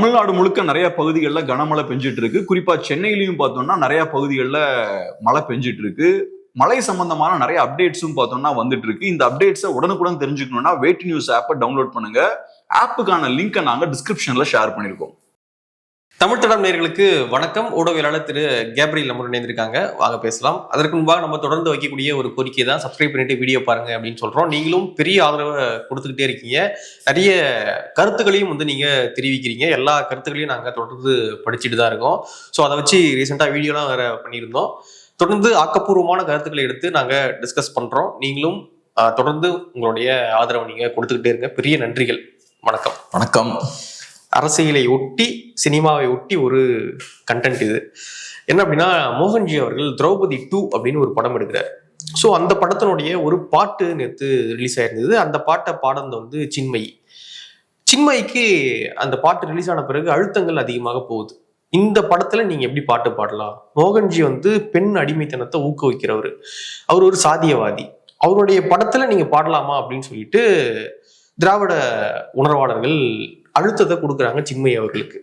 தமிழ்நாடு முழுக்க நிறைய பகுதிகளில் கனமழை பெஞ்சிட்டு இருக்கு. குறிப்பா சென்னையிலையும் பார்த்தோம்னா நிறைய பகுதிகளில் மழை பெஞ்சிட்டு இருக்கு. மழை சம்பந்தமான நிறைய அப்டேட்ஸும் பார்த்தோம்னா வந்துட்டு இருக்கு. இந்த அப்டேட்ஸை உடனுக்குடன் தெரிஞ்சுக்கணும்னா வேட் நியூஸ் ஆப்பை டவுன்லோட் பண்ணுங்க. ஆப்புக்கான லிங்கை நாங்க டிஸ்கிரிப்ஷன்ல ஷேர் பண்ணிருக்கோம். தமிழ் தடம் நேயர்களுக்கு வணக்கம். ஊடகவியலாளர் திரு கேப்ரியல் நம்ம இணைந்திருக்காங்க, வாங்க பேசலாம். அதற்கு முன்பாக நம்ம தொடர்ந்து வைக்கக்கூடிய ஒரு கோரிக்கை தான், சப்ஸ்கிரைப் பண்ணிட்டு வீடியோ பாருங்க அப்படின்னு சொல்றோம். நீங்களும் பெரிய ஆதரவை கொடுத்துக்கிட்டே இருக்கீங்க, நிறைய கருத்துக்களையும் நீங்க தெரிவிக்கிறீங்க. எல்லா கருத்துக்களையும் நாங்க தொடர்ந்து படிச்சுட்டு தான் இருக்கோம். ஸோ அதை வச்சு ரீசெண்டாக வீடியோலாம் வேற பண்ணியிருந்தோம். தொடர்ந்து ஆக்கப்பூர்வமான கருத்துக்களை எடுத்து நாங்க டிஸ்கஸ் பண்றோம். நீங்களும் தொடர்ந்து உங்களுடைய ஆதரவை நீங்க கொடுத்துக்கிட்டே இருங்க. பெரிய நன்றிகள். வணக்கம். வணக்கம். அரசியலை ஒட்டி, சினிமாவை ஒட்டி ஒரு கண்டென்ட் இது. என்ன அப்படின்னா, மோகன்ஜி அவர்கள் திரௌபதி 2 அப்படின்னு ஒரு படம் எடுக்கிறார். ஸோ அந்த படத்தினுடைய ஒரு பாட்டு நேற்று ரிலீஸ் ஆயிருந்தது. அந்த பாட்டை பாடந்த சின்மயி. சின்மயிக்கு அந்த பாட்டு ரிலீஸ் ஆன பிறகு அழுத்தங்கள் அதிகமாக போகுது. இந்த படத்துல நீங்க எப்படி பாட்டு பாடலாம்? மோகன்ஜி பெண் அடிமைத்தனத்தை ஊக்குவிக்கிறவர், அவர் ஒரு சாதியவாதி, அவருடைய படத்துல நீங்க பாடலாமா அப்படின்னு சொல்லிட்டு திராவிட உணர்வாளர்கள் அழுத்தத்தை கொடுக்குறாங்க சின்மயி அவர்களுக்கு.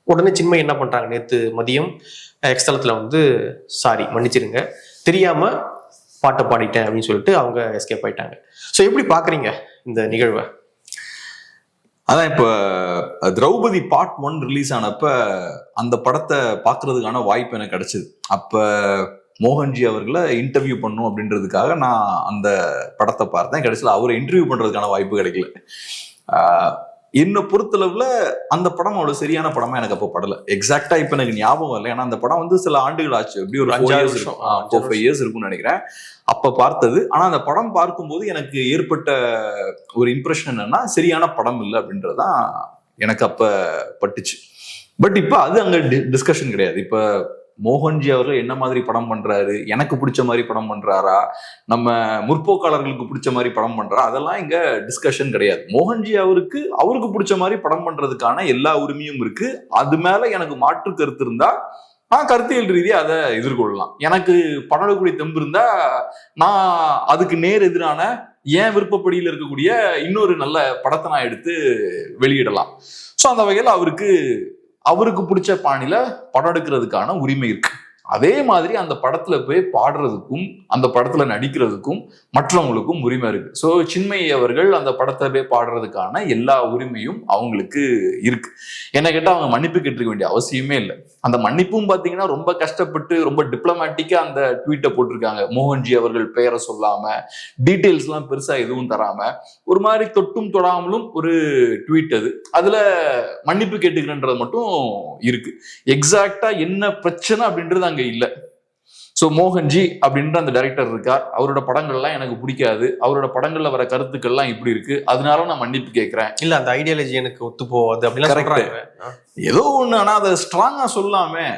உடனே சின்மயி என்ன பண்றாங்க, நேற்று மதியம் எக்ஸ்தலத்துல சாரி மன்னிச்சிருங்க, தெரியாம பாட்டை பாடிட்டேன் அப்படின்னு சொல்லிட்டு அவங்க எஸ்கேப் ஆயிட்டாங்க. ஸோ எப்படி பாக்குறீங்க இந்த நிகழ்வை? அதான் இப்ப திரௌபதி பார்ட் 1 ரிலீஸ் ஆனப்ப அந்த படத்தை பாக்குறதுக்கான வாய்ப்பு எனக்கு கிடைச்சது. அப்ப மோகன்ஜி அவர்களை இன்டர்வியூ பண்ணும் அப்படின்றதுக்காக நான் அந்த படத்தை பார்த்தேன். கடைசியில் அவரை இன்டர்வியூ பண்றதுக்கான வாய்ப்பு கிடைக்கல. என்னை பொறுத்தளவுல அந்த படம் அவ்வளவு சரியான படமா எனக்கு அப்போ படல. எக்ஸாக்டா இப்ப எனக்கு ஞாபகம் இல்லை, ஏன்னா அந்த படம் சில ஆண்டுகள் ஆச்சு, எப்படி ஒரு 4 இயர்ஸ் இருக்கும்னு நினைக்கிறேன் அப்ப பார்த்தது. ஆனா அந்த படம் பார்க்கும்போது எனக்கு ஏற்பட்ட ஒரு இம்ப்ரெஷன் என்னன்னா, சரியான படம் இல்லை அப்படின்றதான் எனக்கு அப்ப பட்டுச்சு. பட் இப்ப அது அங்க டிஸ்கஷன் கிடையாது. இப்ப மோகன்ஜி அவர்கள் என்ன மாதிரி படம் பண்றாரு, எனக்கு பிடிச்ச மாதிரி படம் பண்றாரா, நம்ம முற்போக்காளர்களுக்கு பிடிச்ச மாதிரி படம் பண்றா, அதெல்லாம் இங்க டிஸ்கஷன் கிடையாது. மோகன்ஜி அவருக்கு பிடிச்ச மாதிரி படம் பண்றதுக்கான எல்லா உரிமையும் இருக்கு. அது மேல எனக்கு மாற்று கருத்து இருந்தா நான் கருத்தியல் ரீதியா அதை எதிர்கொள்ளலாம். எனக்கு படம் எடுக்கக்கூடிய தெம்பு இருந்தா நான் அதுக்கு நேர் எதிரான ஏன் விருப்பப்படியில் இருக்கக்கூடிய இன்னொரு நல்ல படத்தை நான் எடுத்து வெளியிடலாம். ஸோ அந்த வகையில் அவருக்கு பிடிச்ச பாணியில படம் எடுக்கிறதுக்கான உரிமை இருக்கு. அதே மாதிரி அந்த படத்துல போய் பாடுறதுக்கும் அந்த படத்துல நடிக்கிறதுக்கும் மற்றவங்களுக்கும் உரிமை இருக்கு. ஸோ சின்மயி அவர்கள் அந்த படத்தை போய் பாடுறதுக்கான எல்லா உரிமையும் அவங்களுக்கு இருக்கு. என்ன கேட்டா அவங்க மன்னிப்பு கேட்டிருக்க வேண்டிய அவசியமே இல்லை. அந்த மன்னிப்பும் பாத்தீங்கன்னா ரொம்ப கஷ்டப்பட்டு ரொம்ப டிப்ளமேட்டிக்கா அந்த ட்வீட்டை போட்டிருக்காங்க. மோகன்ஜி அவர்கள் பெயரை சொல்லாம, டீட்டெயில்ஸ் எல்லாம் பெருசா எதுவும் தராம, ஒரு மாதிரி தொட்டும் தொடாமலும் ஒரு ட்வீட். அதுல மன்னிப்பு கேட்டுக்கிறன்றது மட்டும் இருக்கு. எக்ஸாக்டா என்ன பிரச்சனை அப்படின்றது அங்க இல்ல. சோ மோகன்ஜி அப்படின்ற அந்த டைரக்டர் இருக்கார், அவரோட படங்கள்லாம் எனக்கு பிடிக்காது, அவரோட படங்கள்ல வர கருத்துக்கள்லாம் இப்படி இருக்கு, அதனால நான் மன்னிப்பு கேட்கிறேன், இல்ல அந்த ஐடியாலஜி எனக்கு ஒத்து போவாது அப்படின்னு ஏதோ ஒண்ணு. ஆனா அதை ஸ்ட்ராங்கா சொல்லாமே,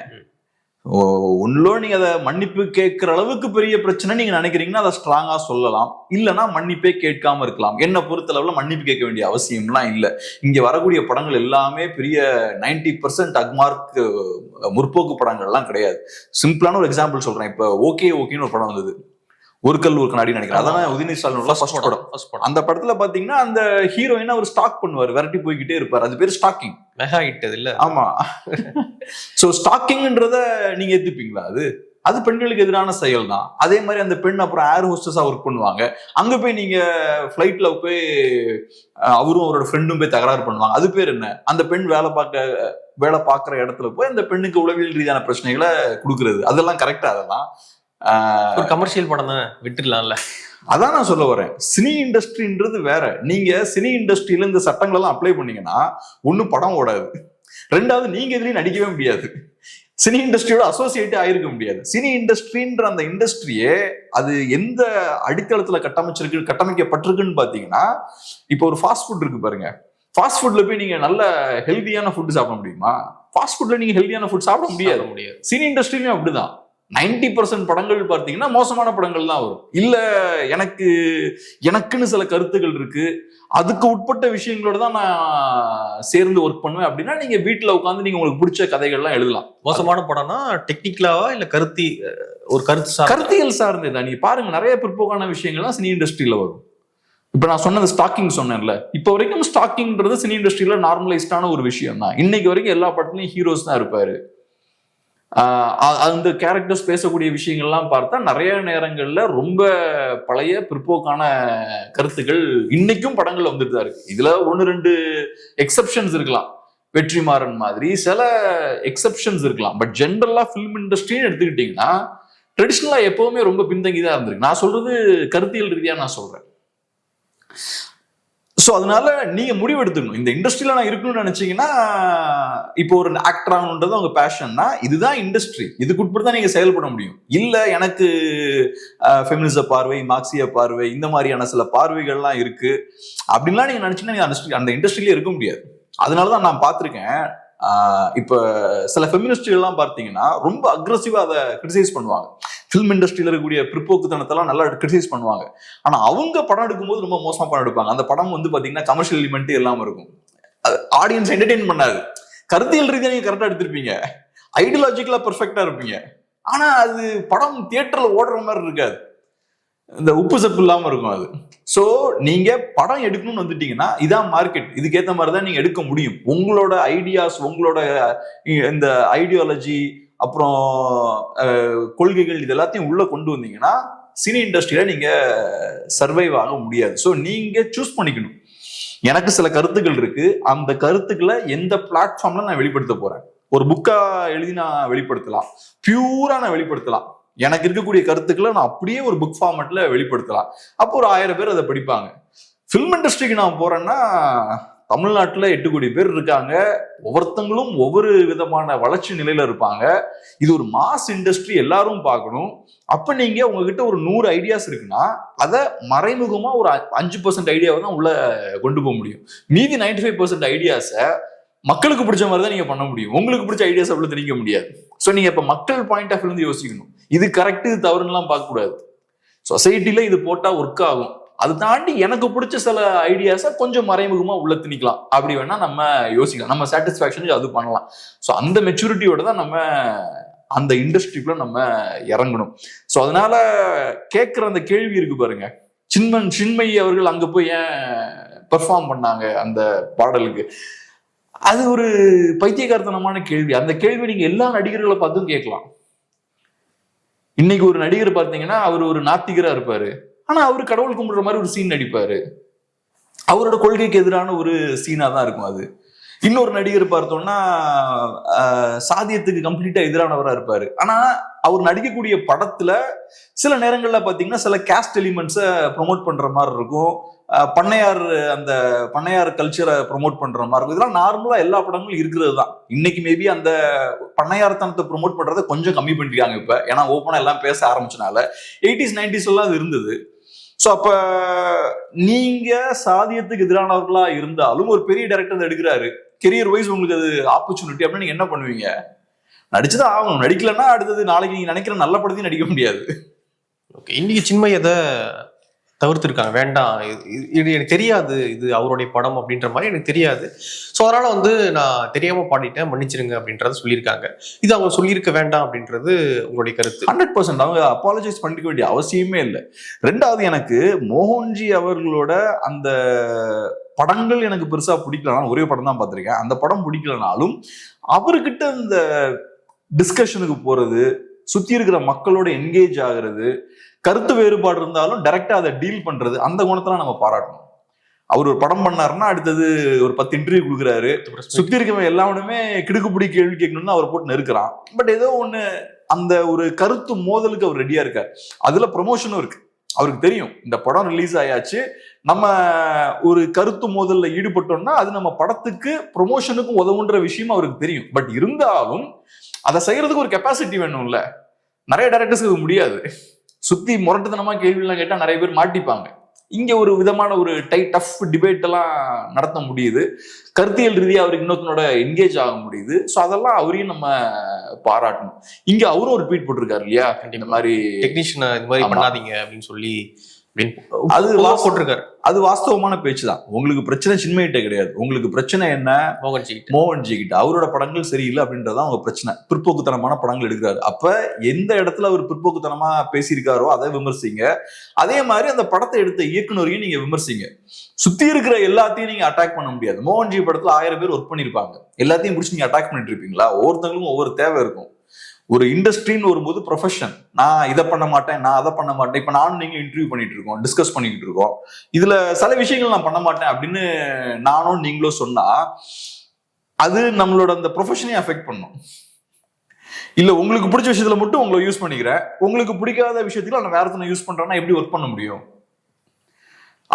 ஒன்னுல நீங்க அதை மன்னிப்பு கேட்கிற அளவுக்கு பெரிய பிரச்சனை நீங்க நினைக்கிறீங்கன்னா அதை ஸ்ட்ராங்கா சொல்லலாம், இல்லைன்னா மன்னிப்பே கேட்காம இருக்கலாம். என்ன பொறுத்தளவுல மன்னிப்பு கேட்க வேண்டிய அவசியம்லாம் இல்லை. இங்க வரக்கூடிய படங்கள் எல்லாமே பெரிய 90% அக்மார்க் முற்போக்கு படங்கள்லாம் கிடையாது. சிம்பிளான ஒரு எக்ஸாம்பிள் சொல்றேன். இப்ப ஓகேன்னு ஒரு படம் வந்தது, ஒரு கல் ஒரு கண்ணாடி நினைக்கிறேன், அதான் உதயநிதி ஸ்டாலின் படம். அந்த படத்துல பாத்தீங்கன்னா அந்த ஹீரோயினை அவர் ஸ்டாக் பண்ணுவார், விரட்டி போய்கிட்டே இருப்பார். அது பேர் ஸ்டாக்கிங். மெகா ஹிட் இல்ல? ஆமா. சோ ஸ்டாக்கிங்ன்றத நீங்க ஏத்துப்பீங்களா? அது பெண்களுக்கு எதிரான செயல் தான். அதே மாதிரி அந்த பெண் அப்புறம் ஏர் ஹோஸ்டஸா ஒர்க் பண்ணுவாங்க. அங்க போய் நீங்க ஃபிளைட்ல போய் அவரும் அவரோட ஃப்ரெண்டும் போய் தகராறு பண்ணுவாங்க. அது பேர் என்ன? அந்த பெண் வேலை பார்க்குற இடத்துல போய் அந்த பெண்ணுக்கு உளவியல் ரீதியான பிரச்சனைகளை கொடுக்கறது. அதெல்லாம் கரெக்டா? அதெல்லாம் ஒரு கமர்ஷியல் படம் தான், விட்டுடலாம்ல. அதான் நான் சொல்ல வரேன். சினி இண்டஸ்ட்ரின்றது வேற. நீங்க சினி இண்டஸ்ட்ரியில இந்த சட்டங்கள் எல்லாம் அப்ளை பண்ணீங்கன்னா ஒன்னும் படம் ஓடாது, ரெண்டாவது நீங்க எதுலையும் நடிக்கவே முடியாது, சினி இண்டஸ்ட்ரியோட அசோசியேட்டே ஆயிருக்க முடியாது. சினி இண்டஸ்ட்ரின்ற அந்த இண்டஸ்ட்ரியே அது எந்த அடித்தளத்துல கட்டமைக்கப்பட்டிருக்குன்னு பாத்தீங்கன்னா, இப்போ ஒரு ஃபாஸ்ட் ஃபுட் இருக்கு பாருங்க. ஃபாஸ்ட் ஃபுட்ல போய் நீங்க நல்ல ஹெல்தியான ஃபுட் சாப்பிட முடியுமா? ஃபாஸ்ட் ஃபுட்ல நீங்க ஹெல்தியான ஃபுட் சாப்பிட முடியாது. சினி இண்டஸ்ட்ரியிலும் அப்படிதான். 90% படங்கள் பார்த்தீங்கன்னா மோசமான படங்கள் தான் வரும். இல்ல எனக்குன்னு சில கருத்துக்கள் இருக்கு, அதுக்கு உட்பட்ட விஷயங்களோட தான் நான் சேர்ந்து ஒர்க் பண்ணுவேன் அப்படின்னா நீங்க வீட்டுல உட்காந்து நீங்க உங்களுக்கு பிடிச்ச கதைகள்லாம் எழுதலாம். மோசமான படம்னா டெக்னிக்கலாவா இல்ல கருத்தியல் சார்ந்ததா? நீங்க பாருங்க, நிறைய பிற்போக்கான விஷயங்கள்லாம் சினி இண்டஸ்ட்ரியில வரும். இப்ப நான் சொன்னது ஸ்டாக்கிங் சொன்னேன்ல, இப்ப வரைக்கும் ஸ்டாக்கிங்ன்றது சினி இண்டஸ்ட்ரியில நார்மலைஸ்டான ஒரு விஷயம் தான். இன்னைக்கு வரைக்கும் எல்லா படத்துலயும் ஹீரோஸ் தான் இருப்பாரு. அந்த கேரக்டர்ஸ் பேசக்கூடிய விஷயங்கள்லாம் பார்த்தா நிறைய நேரங்கள்ல ரொம்ப பழைய பிற்போக்கான கருத்துக்கள் இன்னைக்கும் படங்கள்ல வந்துட்டு தான் இருக்கு. இதுல 1-2 எக்ஸப்ஷன்ஸ் இருக்கலாம், வெற்றிமாறன் மாதிரி சில எக்ஸப்ஷன்ஸ் இருக்கலாம். பட் ஜென்ரலா ஃபிலிம் இண்டஸ்ட்ரின்னு எடுத்துக்கிட்டீங்கன்னா ட்ரெடிஷ்னலா எப்பவுமே ரொம்ப பின்தங்கி தான் இருந்திருக்கு. நான் சொல்றது கருத்தியல் ரீதியா நான் சொல்றேன். ஸோ அதனால நீங்க முடிவு எடுத்துக்கணும். இந்த இண்டஸ்ட்ரியில நான் இருக்கணும்னு நினைச்சீங்கன்னா, இப்போ ஒரு ஆக்டர் ஆகணுன்றது உங்க பேஷன்னா, இதுதான் இண்டஸ்ட்ரி, இதுக்கு உட்பட்டு தான் நீங்க செயல்பட முடியும். இல்ல எனக்கு ஃபெமினிச பார்வை, மார்க்சிய பார்வை, இந்த மாதிரியான சில பார்வைகள்லாம் இருக்கு அப்படின்லாம் நீங்க நினைச்சீங்கன்னா அந்த இண்டஸ்ட்ரியிலே இருக்க முடியாது. அதனாலதான் நான் பார்த்திருக்கேன், இப்ப சில ஃபெமினிஸ்ட்லாம் பார்த்தீங்கன்னா ரொம்ப அக்ரெசிவா அதை கிரிட்டிசைஸ் பண்ணுவாங்க. ஃபிலிம் இண்டஸ்ட்ரியில இருக்கக்கூடிய பிற்போக்குத்தனத்தெல்லாம் நல்லா கிரிட்டிசைஸ் பண்ணுவாங்க. ஆனா அவங்க படம் எடுக்கும்போது ரொம்ப மோசமா படம் எடுப்பாங்க. அந்த படம் வந்து பாத்தீங்கன்னா கமர்ஷியல் எலிமெண்ட் எல்லாம் இருக்கும், ஆடியன்ஸ் என்டர்டெயின் பண்ணாது. கருத்தியல் ரீதியா நீங்க கரெக்டா எடுத்திருப்பீங்க, ஐடியாலஜிக்கலா பெர்ஃபெக்டா இருப்பீங்க, ஆனா அது படம் தியேட்டர்ல ஓடுற மாதிரி இருக்காது, இந்த உப்பு சப்பு இல்லாம இருக்கும் அது. சோ நீங்க படம் எடுக்கணும்னு வந்துட்டீங்கன்னா இதான் மார்க்கெட், இதுக்கேற்ற மாதிரி தான் நீங்க எடுக்க முடியும். உங்களோட ஐடியாஸ், உங்களோட இந்த ஐடியாலஜி, அப்புறம் கொள்கைகள், இது எல்லாத்தையும் உள்ள கொண்டு வந்தீங்கன்னா சினி இண்டஸ்ட்ரியில நீங்க சர்வைவ் ஆக முடியாது. ஸோ நீங்க சூஸ் பண்ணிக்கணும். எனக்கு சில கருத்துக்கள் இருக்கு, அந்த கருத்துக்களை எந்த பிளாட்ஃபார்ம்ல நான் வெளிப்படுத்த போறேன். ஒரு புக்கா எழுதி நான் வெளிப்படுத்தலாம், பியூரா நான் வெளிப்படுத்தலாம். எனக்கு இருக்கக்கூடிய கருத்துக்களை நான் அப்படியே ஒரு புக் ஃபார்மேட்ல வெளிப்படுத்தலாம். அப்போ ஒரு 1000 பேர் அதை படிப்பாங்க. ஃபிலிம் இண்டஸ்ட்ரிக்கு நான் போறேன்னா, தமிழ்நாட்டுல 8 கோடி பேர் இருக்காங்க, ஒவ்வொருத்தங்களும் ஒவ்வொரு விதமான வளர்ச்சி நிலையில இருப்பாங்க. இது ஒரு மாஸ் இண்டஸ்ட்ரி, எல்லாரும் பார்க்கணும். அப்ப நீங்க உங்ககிட்ட ஒரு 100 ஐடியாஸ் இருக்குன்னா அதை மறைமுகமா ஒரு 5% ஐடியாவை தான் உள்ள கொண்டு போக முடியும். மீதி 95% ஐடியாஸை மக்களுக்கு பிடிச்ச மாதிரி தான் நீங்க பண்ண முடியும். உங்களுக்கு பிடிச்ச ஐடியாஸ் அவ்வளவு திணிக்க முடியாது. ஸோ நீங்க இப்ப மக்கள் பாயிண்ட் ஆஃப் வியூ யோசிக்கணும். இது கரெக்ட், இது தவறுலாம் பார்க்க கூடாது. சொசைட்டில இது போட்டா ஒர்க் ஆகும், அது தாண்டி எனக்கு பிடிச்ச சில ஐடியாஸை கொஞ்சம் மறைமுகமா உள்ள திணிக்கலாம், அப்படி வேணா நம்ம யோசிக்கலாம். நம்ம சாட்டிஸ்பாக்சனுக்கு அது பண்ணலாம். ஸோ அந்த மெச்சூரிட்டியோட தான் நம்ம அந்த இண்டஸ்ட்ரிக்குள்ள நம்ம இறங்கணும். ஸோ அதனால கேட்கிற அந்த கேள்வி இருக்கு பாருங்க, சின்மயி அவர்கள் அங்க போய் ஏன் பெர்ஃபார்ம் பண்ணாங்க அந்த பாடலுக்கு, அது ஒரு பைத்தியகாரத்தனமான கேள்வி. அந்த கேள்வி நீங்க எல்லா நடிகர்களை பார்த்தும் கேட்கலாம். இன்னைக்கு ஒரு நடிகர் பார்த்தீங்கன்னா அவர் ஒரு நாத்திகரா இருப்பாரு, ஆனா அவரு கடவுள் கும்பிடுற மாதிரி ஒரு சீன் நடிப்பாரு, அவரோட கொள்கைக்கு எதிரான ஒரு சீனா தான் இருக்கும் அது. இன்னொரு நடிகர் பார்த்தோம்னா சாதியத்துக்கு கம்ப்ளீட்டா எதிரானவரா இருப்பாரு, ஆனா அவர் நடிக்கக்கூடிய படத்துல சில நேரங்கள்ல பாத்தீங்கன்னா சில கேஸ்ட் எலிமெண்ட்ஸை ப்ரொமோட் பண்ற மாதிரி இருக்கும், அந்த பண்ணையார் கல்ச்சரை ப்ரொமோட் பண்ற மாதிரி இருக்கும். இதெல்லாம் நார்மலா எல்லா படங்களும் இருக்கிறது தான். இன்னைக்கு மேபி அந்த பண்ணையார்த்தனத்தை ப்ரொமோட் பண்றதை கொஞ்சம் கம்மி பண்ணிருக்காங்க இப்ப, ஏன்னா ஓப்பனா எல்லாம் பேச ஆரம்பிச்சனால. 80s 90s எல்லாம் அது இருந்தது. ஸோ அப்ப நீங்க சாதியத்துக்கு எதிரானவர்களா இருந்தாலும் ஒரு பெரிய டைரக்டர் எடுக்கிறாரு, கெரியர் வைஸ் உங்களுக்கு அது ஆப்பர்ச்சுனிட்டி அப்படின்னு நீங்க என்ன பண்ணுவீங்க? நடிச்சுதான் ஆகணும். நடிக்கலன்னா அடுத்தது நாளைக்கு நீங்க நினைக்கிற நல்ல படத்தையும் நடிக்க முடியாது. ஓகே, இன்னைக்கு சின்மயி அதை தவிர்த்திருக்காங்க, வேண்டாம் இது எனக்கு தெரியாது, இது அவருடைய படம் அப்படின்ற மாதிரி எனக்கு தெரியாது, ஸோ அதனால நான் தெரியாம பாடிட்டேன், மன்னிச்சிருங்க அப்படின்றத சொல்லியிருக்காங்க. இது அவங்க சொல்லியிருக்க வேண்டாம் அப்படின்றது உங்களுடைய கருத்து? 100% அவங்க அப்பாலஜைஸ் பண்ணிக்க வேண்டிய அவசியமே இல்லை. ரெண்டாவது, எனக்கு மோகன்ஜி அவர்களோட அந்த படங்கள் எனக்கு பெருசா பிடிக்கலனாலும், ஒரே படம் தான் பார்த்திருக்கேன், அந்த படம் பிடிக்கலனாலும் அவர்கிட்ட இந்த டிஸ்கஷனுக்கு போறது, சுத்தி இருக்கிற மக்களோட என்கேஜ் ஆகுறது, கருத்து வேறுபாடு இருந்தாலும் டைரக்டா அதை டீல் பண்றது, அந்த குணத்தெல்லாம் நம்ம பாராட்டணும். அவர் ஒரு படம் பண்ணாருன்னா அடுத்தது ஒரு 10 இன்டர்வியூ கொடுக்குறாரு, சுத்தி இருக்கவங்க எல்லாருமே கிடுக்குப்பிடி கேள்வி கேட்கணும்னு அவர் போட்டு நெருக்கிறான். பட் ஏதோ ஒண்ணு அந்த ஒரு கருத்து மோதலுக்கு அவர் ரெடியா இருக்காரு. அதுல ப்ரமோஷனும் இருக்கு. அவருக்கு தெரியும் இந்த படம் ரிலீஸ் ஆயாச்சு, நம்ம ஒரு கருத்து மோதல்ல ஈடுபட்டோம்னா அது நம்ம படத்துக்கு ப்ரொமோஷனுக்கும் உதவுன்ற விஷயம் அவருக்கு தெரியும். பட் இருந்தாலும் அதை செய்யறதுக்கு ஒரு கெப்பாசிட்டி வேணும்ல. நிறைய டைரக்டர்ஸ்க்கு அது முடியாது. சுத்தி முரட்டுத்தனமா கேள்வி எல்லாம் கேட்டா நிறைய பேர் மாட்டிப்பாங்க. இங்க ஒரு விதமான ஒரு டஃப் டிபேட் எல்லாம் நடத்த முடியுது, கருத்தியல் ரீதியா அவருக்கு இன்னொருத்தனோட என்கேஜ் ஆக முடியுது. ஸோ அதெல்லாம் அவரையும் நம்ம பாராட்டணும். இங்க அவரும் ஒரு ட்வீட் போட்டிருக்காரு இல்லையா, இந்த மாதிரி டெக்னீஷியனை இது மாதிரி பண்ணாதீங்க அப்படின்னு சொல்லி அது போட்டிருக்காரு. அது வாஸ்தவமான பேச்சு தான். உங்களுக்கு பிரச்சனை சின்மயிட்ட கிடையாது. உங்களுக்கு பிரச்சனை என்ன? மோகன்ஜி கிட்ட அவரோட படங்கள் சரியில்லை அப்படின்றதான் அவங்க பிரச்சனை. பிற்போக்குத்தனமான படங்கள் எடுக்கிறாரு. அப்ப எந்த இடத்துல அவர் பிற்போக்குத்தனமா பேசியிருக்காரோ அதை விமர்சிங்க. அதே மாதிரி அந்த படத்தை எடுத்த இயக்குனரையும் நீங்க விமர்சிங்க. சுத்தி இருக்கிற எல்லாத்தையும் நீங்க அட்டாக் பண்ண முடியாது. மோகன்ஜி படத்துல 1000 பேர் ஒர்க் பண்ணிருப்பாங்க. எல்லாத்தையும் பிடிச்சி நீங்க அட்டாக் பண்ணிட்டு இருப்பீங்களா? ஒவ்வொருத்தங்களும் ஒவ்வொரு தேவை இருக்கும். ஒரு இண்டஸ்ட்ரின்னு வரும்போது ப்ரொஃபஷன், நான் இதை பண்ண மாட்டேன், நான் அதை பண்ண மாட்டேன். இப்ப நானும் நீங்களும் இன்டர்வியூ பண்ணிட்டு இருக்கோம், டிஸ்கஸ் பண்ணிக்கிட்டு இருக்கோம். இதுல சில விஷயங்கள் நான் பண்ண மாட்டேன் அப்படின்னு நானும் நீங்களும் சொன்னா அது நம்மளோட அந்த ப்ரொஃபஷனையும் அஃபெக்ட் பண்ணும். இல்ல உங்களுக்கு பிடிச்ச விஷயத்துல மட்டும் உங்களை யூஸ் பண்ணிக்கிறேன், உங்களுக்கு பிடிக்காத விஷயத்துல நான் வேற ஒருத்தனை யூஸ் பண்றேன்னா எப்படி ஒர்க் பண்ண முடியும்?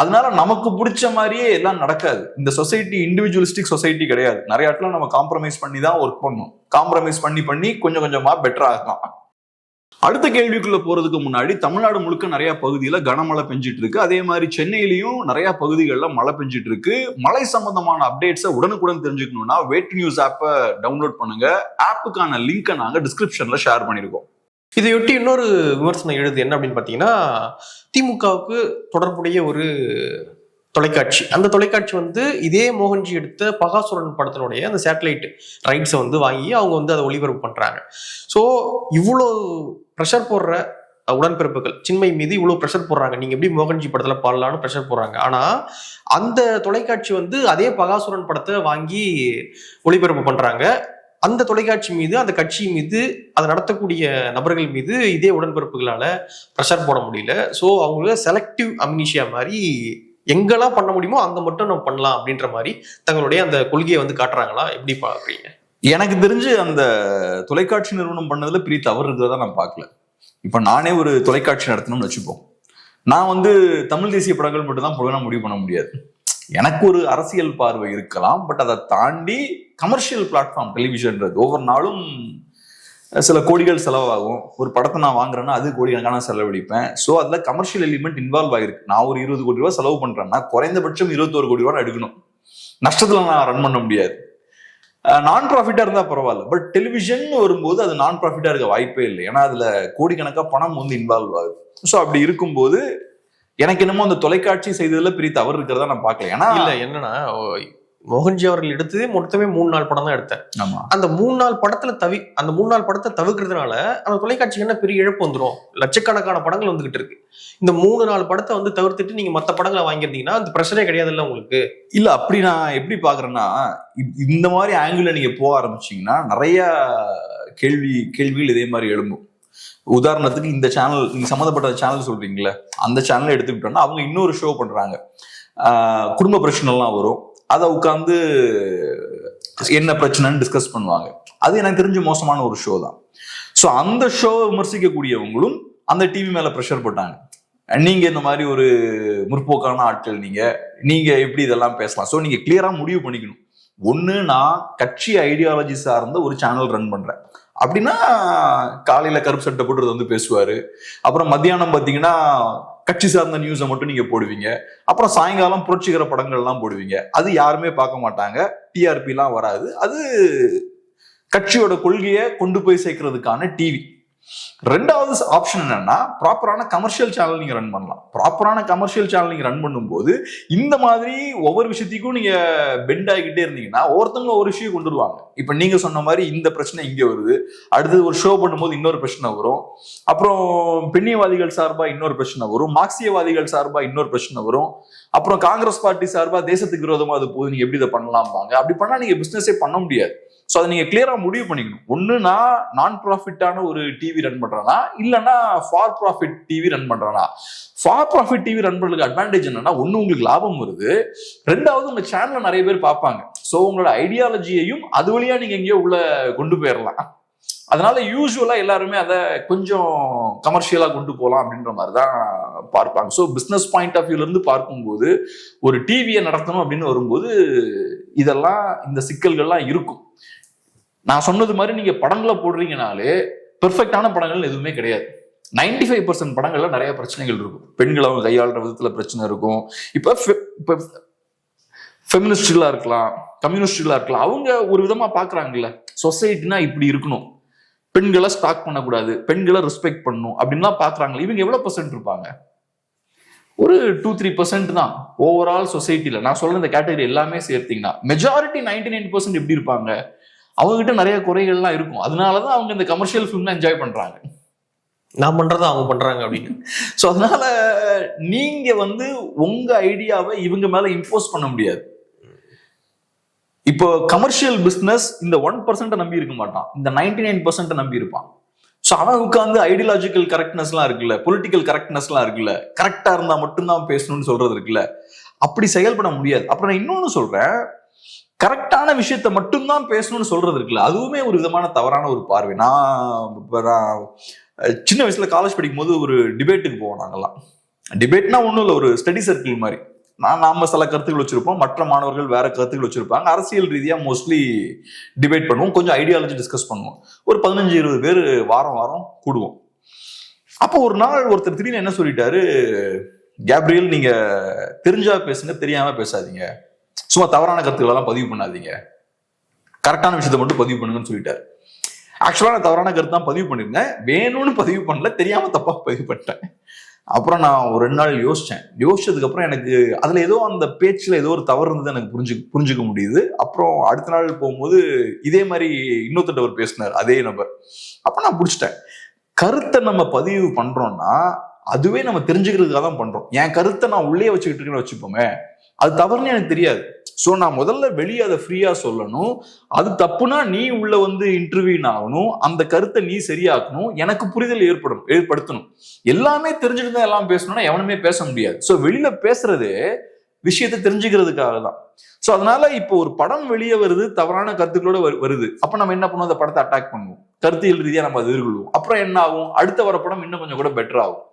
அதனால நமக்கு பிடிச்ச மாதிரியே எல்லாம் நடக்காது. இந்த சொசைட்டி இண்டிவிஜுவலிஸ்டிக் சொசைட்டி கிடையாது. நிறைய இடத்துல நம்ம காம்ப்ரமைஸ் பண்ணி தான் ஒர்க் பண்ணணும். காம்ப்ரமைஸ் பண்ணி கொஞ்சம் கொஞ்சமா பெட்டர் ஆகலாம். அடுத்த கேள்விக்குள்ள போறதுக்கு முன்னாடி, தமிழ்நாடு முழுக்க நிறைய பகுதியில கனமழை பெஞ்சிட்டு இருக்கு. அதே மாதிரி சென்னையிலயும் நிறைய பகுதிகளில் மழை பெஞ்சிட்டு இருக்கு. மழை சம்பந்தமான அப்டேட்ஸை உடனுக்குடன் தெரிஞ்சுக்கணும்னா வேட் நியூஸ் ஆப்பை டவுன்லோட் பண்ணுங்க. ஆப்புக்கான லிங்கை நாங்க டிஸ்கிரிப்ஷன்ல ஷேர் பண்ணிருக்கோம். இதையொட்டி இன்னொரு விமர்சனம் எழுது என்ன அப்படின்னு பாத்தீங்கன்னா, திமுகவுக்கு தொடர்புடைய ஒரு தொலைக்காட்சி, அந்த தொலைக்காட்சி வந்து இதே மோகன்ஜி எடுத்த பகாசுரன் படத்தினுடைய அந்த சேட்டலைட் ரைட்ஸை வந்து வாங்கி அவங்க வந்து அதை ஒளிபரப்பு பண்றாங்க. ஸோ இவ்வளோ ப்ரெஷர் போடுற உடன்பிறப்புகள் சின்மை மீது இவ்வளவு ப்ரெஷர் போடுறாங்க, நீங்க எப்படி மோகன்ஜி படத்துல பாடலான்னு ப்ரெஷர் போடுறாங்க. ஆனா அந்த தொலைக்காட்சி வந்து அதே பகாசுரன் படத்தை வாங்கி ஒளிபரப்பு பண்றாங்க. அந்த தொலைக்காட்சி மீது, அந்த கட்சி மீது, அதை நடத்தக்கூடிய நபர்கள் மீது இதே உடன்பிறப்புகளால ப்ரெஷர் போட முடியல. ஸோ அவங்களுக்கு செலக்டிவ் அம்னீஷியா மாதிரி எங்கெல்லாம் பண்ண முடியுமோ அங்க மட்டும் நம்ம பண்ணலாம் அப்படின்ற மாதிரி தங்களுடைய அந்த கொள்கையை வந்து காட்டுறாங்களா? எப்படி பாக்குறீங்க? எனக்கு தெரிஞ்சு அந்த தொலைக்காட்சி நிறுவனம் பண்ணதுல பெரிய தவறு இருக்கிறதா நான் பார்க்கல. இப்ப நானே ஒரு தொலைக்காட்சி நடத்தணும்னு வச்சுப்போம். நான் வந்து தமிழ் தேசிய படங்கள் மட்டும் தான் போடுவேன் முடிவு பண்ண முடியாது. எனக்கு ஒரு அரசியல் பார்வை இருக்கலாம். பட் அதை தாண்டி கமர்ஷியல் பிளாட்ஃபார்ம் டெலிவிஷன்றது ஒவ்வொரு நாளும் சில கோடிகள் செலவாகும். ஒரு படத்தை நான் வாங்குறேன்னா அது கோடிக்கணக்கான செலவழிப்பேன். ஸோ அதுல கமர்ஷியல் எலிமெண்ட் இன்வால்வ் ஆகிருக்கு. நான் ஒரு 20 கோடி ரூபாய் செலவு பண்றேன்னா குறைந்தபட்சம் 21 கோடி ரூபாய் எடுக்கணும். நஷ்டத்துல நான் ரன் பண்ண முடியாது. நான் ப்ராஃபிட்டா இருந்தா பரவாயில்ல. பட் டெலிவிஷன் வரும்போது அது நான் ப்ராஃபிட்டா இருக்க வாய்ப்பே இல்லை. ஏன்னா அதுல கோடிக்கணக்கா பணம் வந்து இன்வால்வ் ஆகுது. ஸோ அப்படி இருக்கும்போது எனக்கு என்னமோ அந்த தொலைக்காட்சி செய்ததுல பெரிய தவறு இருக்கிறதா நான் பார்க்கல. ஏன்னா இல்ல என்னன்னா, மோகன்ஜி அவர்கள் எடுத்தது மொத்தமே 3 நாள் படம் தான் எடுத்தேன். அந்த 3 நாள் படத்துல அந்த 3 நாள் படத்தை தவிர்க்கிறதுனால அந்த தொலைக்காட்சிக்கு என்ன பெரிய இழப்பு வந்துடும். லட்சக்கணக்கான படங்கள் வந்துகிட்டு இருக்கு. இந்த 3 நாள் படத்தை வந்து தவிர்த்துட்டு நீங்க மற்ற படங்களை வாங்கியிருந்தீங்கன்னா அந்த பிரச்சனை கிடையாது இல்ல உங்களுக்கு? இல்ல, அப்படி நான் எப்படி பாக்குறேன்னா, இந்த மாதிரி ஆங்கிள் நீங்க போக ஆரம்பிச்சீங்கன்னா நிறைய கேள்விகள் இதே மாதிரி எழும்பும். உதாரணத்துக்கு இந்த சேனல், நீங்க சம்மந்தப்பட்ட சேனல் சொல்றீங்களே, அந்த சேனலை எடுத்துக்கிட்டோம்னா அவங்க இன்னொரு ஷோ பண்றாங்க. குடும்ப பிரச்சனை எல்லாம் வரும். அதை உட்காந்து என்ன பிரச்சனைன்னு டிஸ்கஸ் பண்ணுவாங்க. அது எனக்கு தெரிஞ்ச மோசமான ஒரு ஷோ தான். ஸோ அந்த ஷோவை விமர்சிக்கக்கூடியவங்களும் அந்த டிவி மேல ப்ரெஷர் போட்டாங்க. நீங்க இந்த மாதிரி ஒரு முற்போக்கான ஆட்கள், நீங்க எப்படி இதெல்லாம் பேசலாம்? ஸோ நீங்க கிளியரா முடிவு பண்ணிக்கணும். ஒண்ணு, நான் கட்சி ஐடியாலஜி சார்ந்த ஒரு சேனல் ரன் பண்றேன் அப்படின்னா காலையில கருப்பு சட்டை போட்டு வந்து பேசுவாரு. அப்புறம் மத்தியானம் பாத்தீங்கன்னா கட்சி சார்ந்த நியூஸை மட்டும் நீங்க போடுவீங்க. அப்புறம் சாயங்காலம் புரட்சிகர படங்கள் எல்லாம் போடுவீங்க. அது யாருமே பார்க்க மாட்டாங்க, டிஆர்பி எல்லாம் வராது. அது கட்சியோட கொள்கையை கொண்டு போய் சேர்க்கறதுக்கான டிவி. ரெண்டாவது ஆப்ஷன் என்னன்னா, ப்ராப்பரான கமர்ஷியல் சேனல் நீங்க ரன் பண்ணலாம். ப்ராப்பரான கமர்ஷியல் சேனல் நீங்க ரன் பண்ணும்போது இந்த மாதிரி ஒவ்வொரு விஷயத்துக்கும் நீங்க பெண்ட் ஆகிக்கிட்டே இருந்தீங்கன்னா ஒருத்தவங்க ஒரு விஷயம் கொண்டு வருவாங்க. இப்ப நீங்க சொன்ன மாதிரி இந்த பிரச்சனை இங்க வருது, அடுத்தது ஒரு ஷோ பண்ணும்போது இன்னொரு பிரச்சனை வரும், அப்புறம் பெண்ணியவாதிகள் சார்பா இன்னொரு பிரச்சனை வரும், மார்க்சியவாதிகள் சார்பா இன்னொரு பிரச்சனை வரும், அப்புறம் காங்கிரஸ் பார்ட்டி சார்பா தேசத்துக்கு விரோதமா அது போது, நீங்க எப்படி இதை பண்ணலாம்பாங்க. அப்படி பண்ணா நீங்க பிசினஸே பண்ண முடியாது. ஸோ அதை நீங்க கிளியரா முடிவு பண்ணிக்கணும். ஒண்ணு, நான் ப்ராஃபிட்டான ஒரு டிவி ரன் பண்றேன்னா, இல்லைன்னா ஃபார் ப்ராஃபிட் டிவி ரன் பண்றேன்னா. ஃபார் ப்ராஃபிட் டிவி ரன் பண்றதுக்கு அட்வான்டேஜ் என்னன்னா, ஒண்ணு உங்களுக்கு லாபம் வருது, ரெண்டாவது உங்க சேனல்ல நிறைய பேர் பார்ப்பாங்க. ஸோ உங்களோட ஐடியாலஜியையும் அது வழியா நீங்க எங்கேயோ உள்ள கொண்டு போயிடலாம். அதனால யூஸ்வலா எல்லாருமே அதை கொஞ்சம் கமர்ஷியலா கொண்டு போகலாம் அப்படின்ற மாதிரி தான் பார்ப்பாங்க. ஸோ பிசினஸ் பாயிண்ட் ஆஃப் வியூல இருந்து பார்க்கும்போது ஒரு டிவியை நடத்தணும் அப்படின்னு வரும்போது இதெல்லாம், இந்த சிக்கல்கள்லாம் இருக்கும். நான் சொன்னது மாதிரி நீங்க படங்களை போடுறீங்கனாலே பெர்ஃபெக்டான படங்கள் எதுவுமே கிடையாது. 95% படங்கள்ல நிறைய பிரச்சனைகள் இருக்கும். பெண்களை அவங்க கையாளுற விதத்துல பிரச்சனை இருக்கும். இப்ப ஃபெமினிஸ்டுகளா இருக்கலாம், கம்யூனிஸ்டுகளா இருக்கலாம், அவங்க ஒரு விதமா பாக்குறாங்கல்ல, சொசைட்டினா இப்படி இருக்கணும், பெண்களை ஸ்டாக் பண்ணக்கூடாது, பெண்களை ரெஸ்பெக்ட் பண்ணணும் அப்படின்லாம் பாக்குறாங்களே, இவங்க எவ்வளவு % இருப்பாங்க? ஒரு 2-3% தான் ஓவரால் சொசைட்டில. நான் சொல்ற இந்த கேட்டகரி எல்லாமே சேர்த்தீங்கன்னா மெஜாரிட்டி 99% எப்படி இருப்பாங்க, அவங்க கிட்ட நிறைய குறைகள்லாம் இருக்கும். அதனாலதான் அவங்க இந்த கமர்ஷியல் ஃபிலிம்லாம் என்ஜாய் பண்றாங்க. நான் பண்றதா அவங்க பண்றாங்க அப்படின்னு. ஸோ அதனால நீங்க வந்து உங்க ஐடியாவை இவங்க மேல இம்போஸ் பண்ண முடியாது. இப்போ கமர்ஷியல் பிசினஸ் இந்த 1% நம்பி இருக்க மாட்டான், இந்த 99% நம்பி இருப்பான். ஸோ அவன் உட்காந்து ஐடியாலஜிக்கல் கரெக்ட்னஸ்லாம் இருக்குல்ல, பொலிட்டிக்கல் கரெக்ட்னஸ்லாம் இருக்குல்ல, கரெக்டா இருந்தா மட்டும்தான் பேசணும்னு சொல்றது இருக்குல்ல, அப்படி செயல்பட முடியாது. அப்புறம் நான் இன்னொன்னு சொல்றேன், கரெக்டான விஷயத்த மட்டும்தான் பேசணும்னு சொல்றது இருக்குல்ல, அதுவுமே ஒரு விதமான தவறான ஒரு பார்வை. நான் சின்ன வயசுல காலேஜ் படிக்கும் போது ஒரு டிபேட்டுக்கு போவோம். நாங்கெல்லாம் டிபேட்னா ஒன்றும் இல்லை, ஒரு ஸ்டடி சர்க்கிள் மாதிரி. நாம சில கருத்துக்கள் வச்சிருப்போம், மற்ற மாணவர்கள் வேற கருத்துக்கள் வச்சிருப்பாங்க. அரசியல் ரீதியா மோஸ்ட்லி டிபேட் பண்ணுவோம், கொஞ்சம் ஐடியாலஜி டிஸ்கஸ் பண்ணுவோம். ஒரு 15-20 பேர் வாரம் வாரம் கூடுவோம். அப்போ ஒரு நாள் ஒருத்தர் திடீர்னு என்ன சொல்லிட்டாரு, கேப்ரியல் நீங்க தெரிஞ்சா பேசுங்க, தெரியாம பேசாதீங்க, சும்மா தவறான கருத்துக்கள் எல்லாம் பதிவு பண்ணாதீங்க, கரெக்டான விஷயத்த மட்டும் பதிவு பண்ணுங்கன்னு சொல்லிட்டாரு. ஆக்சுவலா நான் தவறான கருத்து தான் பதிவு பண்ணிருந்தேன், வேணும்னு பதிவு பண்ணல, தெரியாம தப்பா பதிவு பண்ணிட்டேன். அப்புறம் நான் ஒரு 2 நாள் யோசிச்சதுக்கு அப்புறம் எனக்கு அதுல ஏதோ அந்த பேச்சுல ஏதோ ஒரு தவறு இருந்தது எனக்கு புரிஞ்சுக்க முடியுது. அப்புறம் அடுத்த நாள் போகும்போது இதே மாதிரி இன்னொருத்தர் அவர் பேசினார், அதே நபர். அப்ப நான் புடிச்சிட்டேன், கருத்தை நம்ம பதிவு பண்றோம்னா அதுவே நம்ம தெரிஞ்சுக்கிறதுக்காக தான் பண்றோம். என் கருத்தை நான் உள்ளே வச்சுக்கிட்டு இருக்கேன்னு வச்சுப்போமே, அது தவறுன்னு எனக்கு தெரியாது. ஸோ நான் முதல்ல வெளியே அதை ஃப்ரீயா சொல்லணும். அது தப்புனா நீ உள்ள வந்து இன்டர்வியூ ஆகணும், அந்த கருத்தை நீ சரியாக்கணும், எனக்கு புரிதல் ஏற்படுத்தணும். எல்லாமே தெரிஞ்சுட்டு தான் எல்லாம் பேசணும்னா எவனுமே பேச முடியாது. ஸோ வெளியில பேசுறது விஷயத்தை தெரிஞ்சுக்கிறதுக்காக தான். ஸோ அதனால இப்போ ஒரு படம் வெளியே வருது, தவறான கருத்துக்களோட வருது, அப்ப நம்ம என்ன பண்ணுவோம், அந்த படத்தை அட்டாக் பண்ணுவோம், கருத்தியல் ரீதியா நம்ம அதை எதிர்கொள்வோம். அப்புறம் என்ன ஆகும், அடுத்த வர படம் இன்னும் கொஞ்சம் கூட பெட்டர் ஆகும்.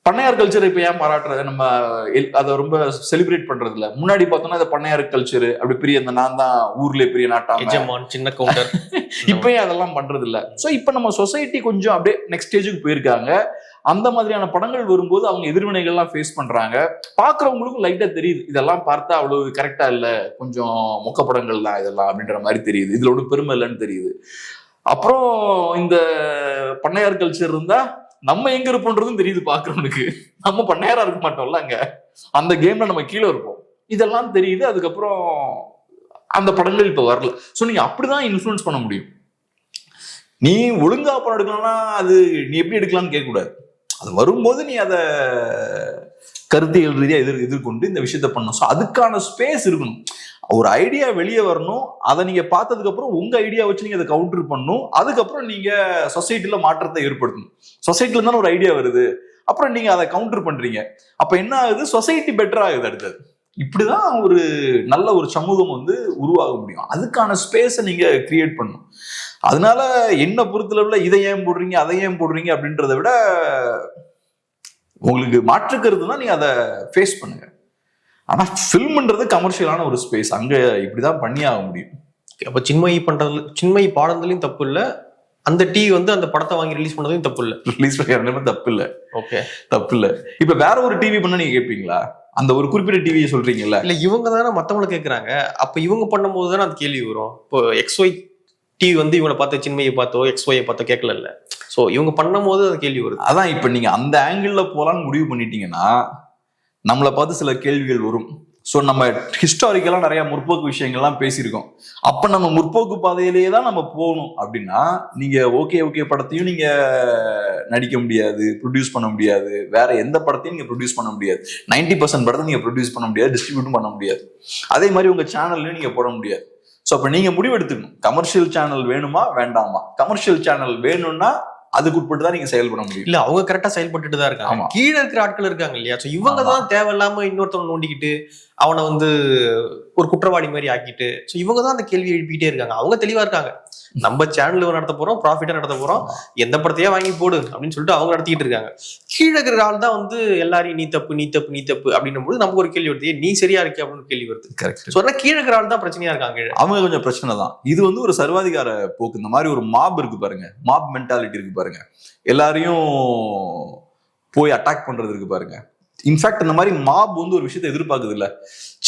பண்ணையார் கல்ச்சர் இப்ப ஏன் பாராட்டுறது, நம்ம அதை ரொம்ப செலிப்ரேட் பண்றது இல்ல. முன்னாடி பார்த்தோம்னா இந்த பண்ணையார் கல்ச்சர் அப்படி பெரிய இந்த நான் தான் ஊர்லயே பெரிய நாட்டாம சின்ன கவுண்டர், இப்பயும் அதெல்லாம் பண்றது இல்ல. சோ இப்ப நம்ம சொசைட்டி கொஞ்சம் அப்படியே நெக்ஸ்ட் ஸ்டேஜுக்கு போயிருக்காங்க. அந்த மாதிரியான படங்கள் வரும்போது அவங்க எதிர்வினைகள்லாம் ஃபேஸ் பண்றாங்க. பாக்குறவங்களுக்கும் லைட்டா தெரியுது, இதெல்லாம் பார்த்தா அவ்வளவு கரெக்டா இல்ல, கொஞ்சம் மொக்க படங்கள் தான் இதெல்லாம் அப்படின்ற மாதிரி தெரியுது, இதுல ஒன்றும் பெருமை இல்லைன்னு தெரியுது. அப்புறம் இந்த பண்ணையார் கல்ச்சர் இருந்தா நம்ம எங்க இருப்போன்றதும் தெரியுது பாக்குறவனுக்கு. நம்ம பண்ணையாரா இருக்க மாட்டோம்ல, அங்க அந்த கேம்ல நம்ம கீழே இருப்போம், இதெல்லாம் தெரியுது. அதுக்கப்புறம் அந்த படங்கள் இப்ப வரல. சோ நீங்க அப்படிதான் இன்ஃப்ளூயன்ஸ் பண்ண முடியும். நீ ஒழுங்கா படம் எடுக்கலாம்னா அது நீ எப்படி எடுக்கலாம்னு கேட்க கூடாது. அது வரும்போது நீ அதை கருத்தியல் ரீதியா எதிர்கொண்டு இந்த விஷயத்த பண்ணணும். ஸோ அதுக்கான ஸ்பேஸ் இருக்கணும். ஒரு ஐடியா வெளியே வரணும், அதை நீங்க பார்த்ததுக்கு அப்புறம் உங்க ஐடியா வச்சு நீங்க அதை கவுண்டர் பண்ணணும். அதுக்கப்புறம் நீங்க சொசைட்டில மாற்றத்தை ஏற்படுத்தணும். சொசைட்டில இருந்தாலும் ஒரு ஐடியா வருது, அப்புறம் நீங்க அதை கவுண்டர் பண்றீங்க, அப்ப என்ன ஆகுது, சொசைட்டி பெட்டர் ஆகுது. அடுத்தது இப்படிதான் ஒரு நல்ல ஒரு சமூகம் வந்து உருவாக முடியும். அதுக்கான ஸ்பேஸை நீங்க கிரியேட் பண்ணணும். அதனால என்ன பொறுத்தளவுல இதை ஏன் போடுறீங்க அதை ஏன் போடுறீங்க அப்படின்றத விட உங்களுக்கு மாற்றுக்கிறது தான், நீங்க அதை ஃபேஸ் பண்ணுங்க. ஆனா ஃபில்ம்ன்றது கமர்ஷியலான ஒரு ஸ்பேஸ், அங்க இப்படிதான் பண்ணி ஆக முடியும். அப்ப சின்மயி பாடத்துலயும் தப்பு இல்ல, அந்த டிவி வந்து அந்த படத்தை வாங்கி ரிலீஸ் பண்ணதும் தப்பு இல்ல, ரிலீஸ் பண்ண தப்பு இல்ல. ஓகே, தப்பு இல்ல. இப்ப வேற ஒரு டிவி பண்ண நீங்க கேட்பீங்களா? அந்த ஒரு குறிப்பிட்ட டிவியை சொல்றீங்கல்ல, இல்ல இவங்க தானே மத்தவங்களை கேட்கறாங்க. அப்ப இவங்க பண்ணும்போது தானே அந்த கேள்வி வரும். இப்போ XY டிவி வந்து இவங்களை பார்த்து சின்மையை பார்த்தோ XY பார்த்தோ கேட்கல இல்ல. சோ இவங்க பண்ணும் போது அந்த கேள்வி வருது. அதான் இப்ப நீங்க அந்த ஆங்கிள் போலான்னு முடிவு பண்ணிட்டீங்கன்னா நம்மளை பார்த்து சில கேள்விகள் வரும். ஸோ நம்ம ஹிஸ்டாரிக்கலா நிறைய முற்போக்கு விஷயங்கள்லாம் பேசியிருக்கோம். அப்ப நம்ம முற்போக்கு பாதையிலேயே தான் நம்ம போகணும் அப்படின்னா நீங்க ஓகே படத்தையும் நீங்க நடிக்க முடியாது, ப்ரொடியூஸ் பண்ண முடியாது, வேற எந்த படத்தையும் நீங்க ப்ரொடியூஸ் பண்ண முடியாது, 90% படத்தை நீங்க ப்ரொடியூஸ் பண்ண முடியாது, டிஸ்ட்ரிபியூட்டும் பண்ண முடியாது. அதே மாதிரி உங்க சேனல்லையும் நீங்க போட முடியாது. ஸோ அப்ப நீங்க முடிவெடுத்துக்கணும், கமர்ஷியல் சேனல் வேணுமா வேண்டாமா. கமர்ஷியல் சேனல் வேணும்னா அதுக்கு உட்பட்டு தான் நீங்க செயல்பட முடியும். இல்ல அவங்க கரெக்டா செயல்பட்டு தான் இருக்காங்க. கீழே இருக்கிற ஆட்கள் இருக்காங்க இல்லையா, சோ இவங்க தான் தேவையில்லாம இன்னொருத்தவங்க நோண்டிக்கிட்டு அவனை வந்து ஒரு குற்றவாளி மாதிரி ஆக்கிட்டு, சோ இவங்க தான் அந்த கேள்வி எழுப்பிக்கிட்டே இருக்காங்க. அவங்க தெளிவா இருக்காங்க, நம்ம சேனல் நடத்த போறோம், ப்ராஃபிட்டா நடத்த போறோம், எந்த படத்தையே வாங்கி போடு அப்படின்னு சொல்லிட்டு அவங்க நடத்திக்கிட்டு இருக்காங்க. கீழே இருக்கிற ஆள் தான் வந்து எல்லாரையும் நீ தப்பு அப்படின்னும் போது நமக்கு ஒரு கேள்வி வருது, நீ சரியா இருக்கு அப்படின்னு கேள்வி வருது. கரெக்ட். சொன்னா கீழே இருக்கிற ஆள் தான் பிரச்சனையா இருக்காங்க. அவங்க கொஞ்சம் பிரச்சனை தான். இது வந்து ஒரு சர்வாதிகார போக்கு. இந்த மாதிரி ஒரு மாப் இருக்கு பாருங்க, மாப் மென்டாலிட்டி இருக்கு பாருங்க, எல்லாரையும் போய் அட்டாக் பண்றது இருக்கு பாருங்க. இன்ஃபேக்ட் இந்த மாதிரி மாப் வந்து ஒரு விஷயத்தை எதிர்பார்க்குது இல்ல,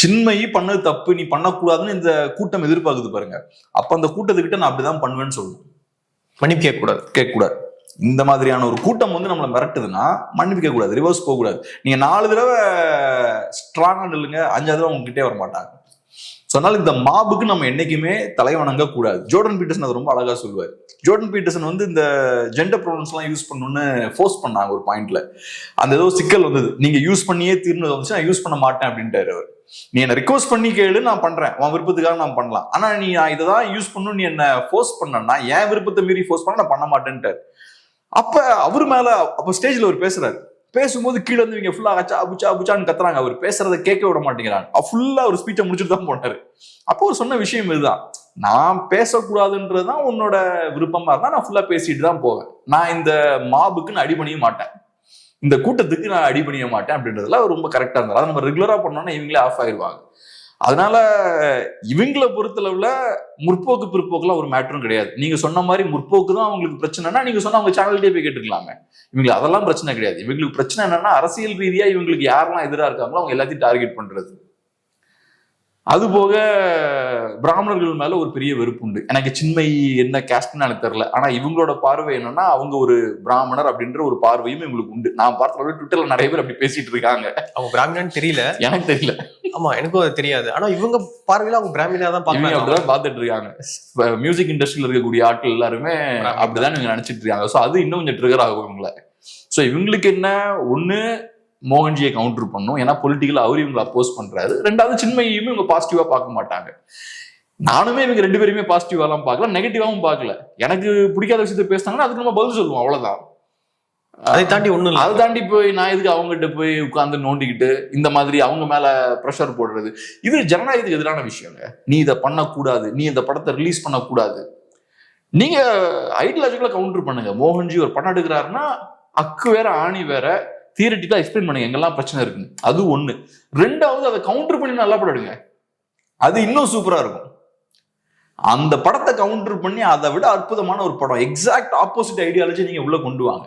சின்மயி பண்ணது தப்பு நீ பண்ணக்கூடாதுன்னு இந்த கூட்டம் எதிர்பார்க்குது பாருங்க. அப்ப அந்த கூட்டத்துக்கிட்ட நான் அப்படிதான் பண்ணுவேன்னு சொல்லணும், மன்னிப்பு கேட்கக்கூடாது. இந்த மாதிரியான ஒரு கூட்டம் வந்து நம்மளை மிரட்டுதுன்னா மன்னிக்க கூடாது, ரிவர்ஸ் போக கூடாது. நீங்க 4 தடவை ஸ்ட்ராங்கா நில்லுங்க, 5வது தடவை உங்ககிட்டே வர மாட்டாங்க. அதனால இந்த மாபுக்கு நம்ம என்னைக்குமே தலைவணங்க கூடாது. ஜோர்டன் பீட்டர்சன் அது ரொம்ப அழகா சொல்லுவார். ஜோர்டன் பீட்டர்சன் வந்து இந்த ஜெண்டர் ப்ரொனவுன்ஸ் எல்லாம் யூஸ் பண்ணணும்னு ஃபோர்ஸ் பண்ணாங்க ஒரு பாயிண்ட்ல. அந்த ஏதோ சிக்கல் வந்தது, நீங்க யூஸ் பண்ணியே தீர்ந்து வந்துச்சு, நான் யூஸ் பண்ண மாட்டேன் அப்படின்ட்டாரு அவர். நீ என்ன ரிக்வஸ்ட் பண்ணி கேளு, நான் பண்றேன், உன் விருப்பத்துக்காக நான் பண்ணலாம். ஆனா நீ நான் இதை தான் யூஸ் பண்ணணும் நீ என்ன ஃபோர்ஸ் பண்ணனா, என் விருப்பத்தை மீறி ஃபோர்ஸ் பண்ண நான் பண்ண மாட்டேன்ட்டாரு. அப்ப அவரு மேல அப்ப ஸ்டேஜ்ல அவர் பேசுறாரு. பேசும்போது கீழே வந்து இவங்க ஃபுல்லா அச்சா அபுச்சா அபுச்சான்னு கத்துறாங்க. அவர் பேசுறதை கேட்க விட மாட்டேங்கிறாங்க. ஃபுல்லா ஒரு ஸ்பீச்சை முடிச்சுட்டு தான் போனாரு. அப்போ அவர் சொன்ன விஷயம் இதுதான், நான் பேசக்கூடாதுன்றதுதான் உன்னோட விருப்பமா இருந்தா நான் ஃபுல்லா பேசிட்டு தான் போவேன். நான் இந்த மாபுக்கு நான் அடிபணிய மாட்டேன், இந்த கூட்டத்துக்கு நான் அடிபணிய மாட்டேன் அப்படின்றதுல அவர் ரொம்ப கரெக்டா இருந்தார். அதை நம்ம ரெகுலரா பண்ணோம்னா இவங்களே ஆஃப் ஆயிடுவாங்க. அதனால இவங்களை பொறுத்தளவுல முற்போக்கு பிற்போக்குலாம் ஒரு மேட்டரும் கிடையாது. நீங்க சொன்ன மாதிரி முற்போக்கு தான் அவங்களுக்கு பிரச்சனைனா நீங்க சொன்ன அவங்க சேனல்கிட்டே போய் கேட்டுக்கலாமே. இவங்களுக்கு அதெல்லாம் பிரச்சனை கிடையாது. இவங்களுக்கு பிரச்சனை என்னன்னா அரசியல் ரீதியா இவங்களுக்கு யாரெல்லாம் எதிராக இருக்காங்களோ அவங்க எல்லாத்தையும் டார்கெட் பண்றது. அது போக பிராமணர்கள் மேல ஒரு பெரிய வெறுப்பு உண்டு. எனக்கு சின்மை என்ன கேஸ்ட்னு எனக்கு தெரியல, ஆனா இவங்களோட பார்வை என்னன்னா அவங்க ஒரு பிராமணர் அப்படின்ற ஒரு பார்வையும் இவங்களுக்கு உண்டு. நான் பார்த்த ட்விட்டர்ல நிறைய பேர் அப்படி பேசிட்டு இருக்காங்க. அவங்க பிராமணன் தெரியல, எனக்கு தெரியல. ஆமா, எனக்கும் அது தெரியாது. ஆனா இவங்க பார்வையில அவங்க பிராமணா தான் அப்படிதான் பார்த்துட்டு இருக்காங்க. மியூசிக் இண்டஸ்ட்ரியில இருக்கக்கூடிய ஆட்கள் எல்லாருமே அப்படிதான் இவங்க நினைச்சிட்டு இருக்காங்க. ஸோ அது இன்னும் கொஞ்சம் ட்ரிகர் ஆகும் இவங்களை. ஸோ இவங்களுக்கு என்ன, ஒண்ணு மோகன்ஜியை கவுண்டர் பண்ணும், ஏன்னா பொலிட்டிக்கலா அவரு இவங்களை அப்போஸ் பண்றாரு. 2வது சின்மையுமே இவங்க பாசிட்டிவா பார்க்க மாட்டாங்க. நானுமே இவங்க 2 பேருமே பாசிட்டிவாலாம் பார்க்கல, நெகட்டிவாவும் பார்க்கல. எனக்கு பிடிக்காத விஷயத்த பேசினாங்கன்னா அதுக்கு நம்ம பதில் சொல்லுவோம், அவ்வளவுதான். அதை தாண்டி ஒண்ணு இல்லை. அதை தாண்டி போய் நான் எதுக்கு அவங்ககிட்ட போய் உட்கார்ந்து நோண்டிக்கிட்டு இந்த மாதிரி அவங்க மேல ப்ரெஷர் போடுறது, இது ஜனநாயகத்துக்கு எதிரான விஷயங்க. நீ இதை பண்ணக்கூடாது, நீ இந்த படத்தை ரிலீஸ் பண்ணக்கூடாது. நீங்க ஐடியாலஜிக்கலா கவுண்டர் பண்ணுங்க. மோகன்ஜி ஒரு படம் எடுக்கிறாருன்னா அக்கு வேற ஆணி வேற, தியரிட்டிக்கலா எக்ஸ்பிளைன் பண்ணுங்க எங்கெல்லாம் பிரச்சனை இருக்குன்னு. அது ஒண்ணு. 2வது அதை கவுண்டர் பண்ணி நல்லா படம் எடுங்க, அது இன்னும் சூப்பரா இருக்கும். அந்த படத்தை கவுண்டர் பண்ணி அதை விட அற்புதமான ஒரு படம், எக்ஸாக்ட் ஆப்போசிட் ஐடியாலஜி நீங்க உள்ள கொண்டு வாங்க.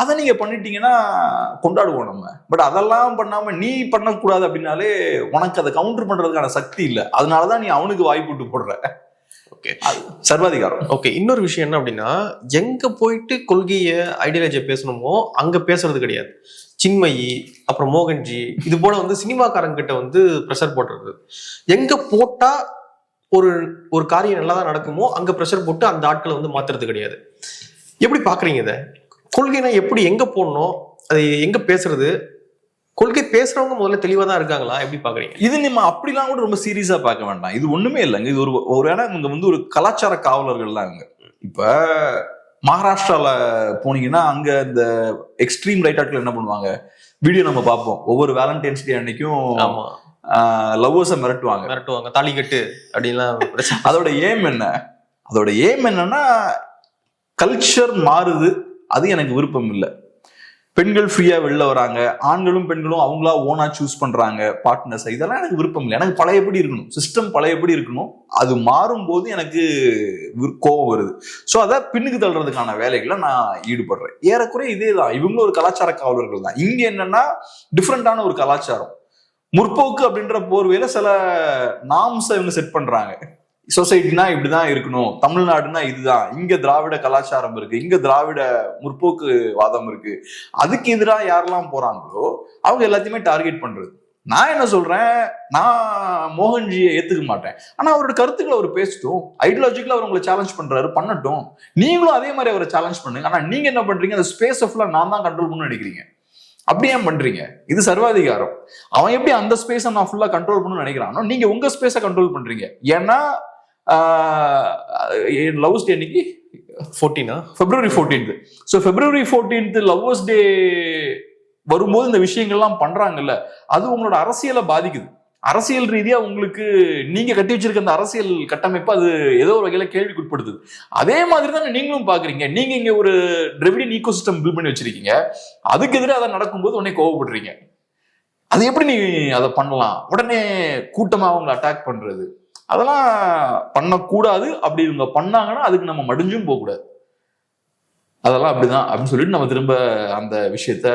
அதை நீங்க பண்ணிட்டீங்கன்னா கொண்டாடுவோம் நம்ம. பட் அதெல்லாம் பண்ணாம நீ பண்ணக்கூடாது அப்படின்னாலே உனக்கு அதை கவுண்டர் பண்றதுக்கான சக்தி இல்லை. அதனாலதான் நீ அவனுக்கு வாய்ப்பு போடுற. ஓகே, சர்வாதிகாரம். ஓகே, இன்னொரு விஷயம் என்ன அப்படின்னா, எங்க போயிட்டு கொள்கையை ஐடியாலஜியை பேசணுமோ அங்க பேசுறது கிடையாது. சின்மயி அப்புறம் மோகன்ஜி இது போல வந்து சினிமாக்காரங்கிட்ட வந்து ப்ரெஷர் போட்டுறது. எங்க போட்டா ஒரு காரியம் நல்லா தான் நடக்குமோ அங்க ப்ரெஷர் போட்டு அந்த ஆட்களை வந்து மாத்துறது கிடையாது. எப்படி பாக்குறீங்க இதை? கொள்கைனா எப்படி, எங்க போடணும், அது எங்க பேசுறது? கொள்கை பேசுறவங்க முதல்ல தெளிவா தான் இருக்காங்களா, எப்படி பாக்குறீங்க? இது நம்ம அப்படிலாம் கூட ரொம்ப சீரியஸா பார்க்க வேண்டாம். இது ஒண்ணுமே இல்லைங்க. இது ஒரு இடம் இங்க வந்து ஒரு கலாச்சார காவலர்கள் தான் இவங்க. இப்ப மகாராஷ்டிரால போனீங்கன்னா அங்க இந்த எக்ஸ்ட்ரீம் ரைட் ஆட்கள் என்ன பண்ணுவாங்க, வீடியோ நம்ம பார்ப்போம். ஒவ்வொரு வேலண்டைன்ஸ் டே அன்னைக்கும் லவ்வர்ஸை மிரட்டுவாங்க, தாலி கட்டு அப்படின்லாம். அதோட ஏம் என்ன? அதோட ஏம் என்னன்னா கல்ச்சர் மாறுது, அது எனக்கு விருப்பம் இல்லை. பெண்கள் ஃப்ரீயா வெளில வராங்க, ஆண்களும் பெண்களும் அவங்களா ஓனா சூஸ் பண்றாங்க பார்ட்னர்ஸ், இதெல்லாம் எனக்கு விருப்பம் இல்லை. எனக்கு பழையபடி இருக்கணும், சிஸ்டம் பழையபடி இருக்கணும். அது மாறும் போது எனக்கு கோபம் வருது. ஸோ அதை பின்னுக்கு தள்ளுறதுக்கான வேலைகளை நான் ஈடுபடுறேன். ஏறக்குறைய இதே தான். இவங்களும் ஒரு கலாச்சார காவலர்கள் தான். இங்க என்னன்னா டிஃப்ரெண்டான ஒரு கலாச்சாரம், முற்போக்கு அப்படின்ற போர்வையில சில நாம்ஸை இவங்க செட் பண்றாங்க. சொசைட்டினா இப்படிதான் இருக்கணும், தமிழ்நாடுனா இதுதான், இங்க திராவிட கலாச்சாரம் இருக்கு, இங்க திராவிட முற்போக்கு வாதம் இருக்கு. அதுக்கு எதிராக யாரெல்லாம் போறாங்களோ அவங்க எல்லாத்தையுமே டார்கெட் பண்றது. நான் என்ன சொல்றேன், நான் மோகன்ஜியை ஏத்துக்க மாட்டேன். ஆனா அவரோட கருத்துக்களை அவர் பேசட்டும், ஐடியாலஜிக்கலா அவர் உங்களை சேலஞ்ச் பண்றாரு, பண்ணட்டும். நீங்களும் அதே மாதிரி அவரை சேலஞ்ச் பண்ணுங்க. ஆனா நீங்க என்ன பண்றீங்க, அந்த ஸ்பேஸ் ஃபுல்லா நான் தான் கண்ட்ரோல் பண்ணணும்னு நினைக்கிறீங்க. அப்படி ஏன் பண்றீங்க? இது சர்வாதிகாரம். அவன் எப்படி அந்த ஸ்பேஸை நான் ஃபுல்லா கண்ட்ரோல் பண்ணணும்னு நினைக்கிறானோ நீங்க உங்க ஸ்பேஸை கண்ட்ரோல் பண்றீங்க. ஏன்னா லவ்வர்ஸ் டே அன்னைக்கு 14 February 14th. So February 14th lovers day வரும்போது இந்த விஷயங்கள்லாம் பண்றாங்கல்ல, அது உங்களோட அரசியலை பாதிக்குது. அரசியல் ரீதியா உங்களுக்கு நீங்க கட்டி வச்சிருக்க அந்த அரசியல் கட்டமைப்பு அது ஏதோ ஒரு வகையில கேள்விக்குட்படுத்துது. அதே மாதிரி தான் நீங்களும் பாக்குறீங்க. நீங்க இங்க ஒரு டிரெவிடியன் ஈகோ சிஸ்டம் பில்ட் பண்ணி வச்சிருக்கீங்க, அதுக்கு எதிராக அதை நடக்கும்போது உடனே கோவப்படுறீங்க. அது எப்படி நீ அதை பண்ணலாம்? உடனே கூட்டமா அவங்களை அட்டாக் பண்றது, அதெல்லாம் பண்ணக்கூடாது. அப்படி இவங்க பண்ணாங்கன்னா அதுக்கு நம்ம மடிஞ்சும் போகக்கூடாது. அதெல்லாம் அப்படிதான் அப்படின்னு சொல்லிட்டு நம்ம திரும்ப அந்த விஷயத்த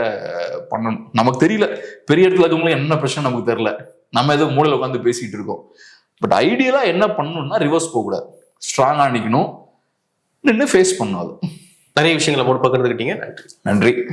பண்ணணும். நமக்கு தெரியல, பெரிய இடத்துல இருக்கவங்களும் என்ன பிரச்சனை நமக்கு தெரியல, நம்ம ஏதோ மூலையில உட்காந்து பேசிட்டு இருக்கோம். பட் ஐடியலா என்ன பண்ணணும்னா ரிவர்ஸ் போகக்கூடாது, ஸ்ட்ராங்கா நிக்கணும், நின்று ஃபேஸ் பண்ணணும். அது நிறைய விஷயங்களை நம்மோடு பகிர்ந்துக்கிட்டீங்க. நன்றி. நன்றி.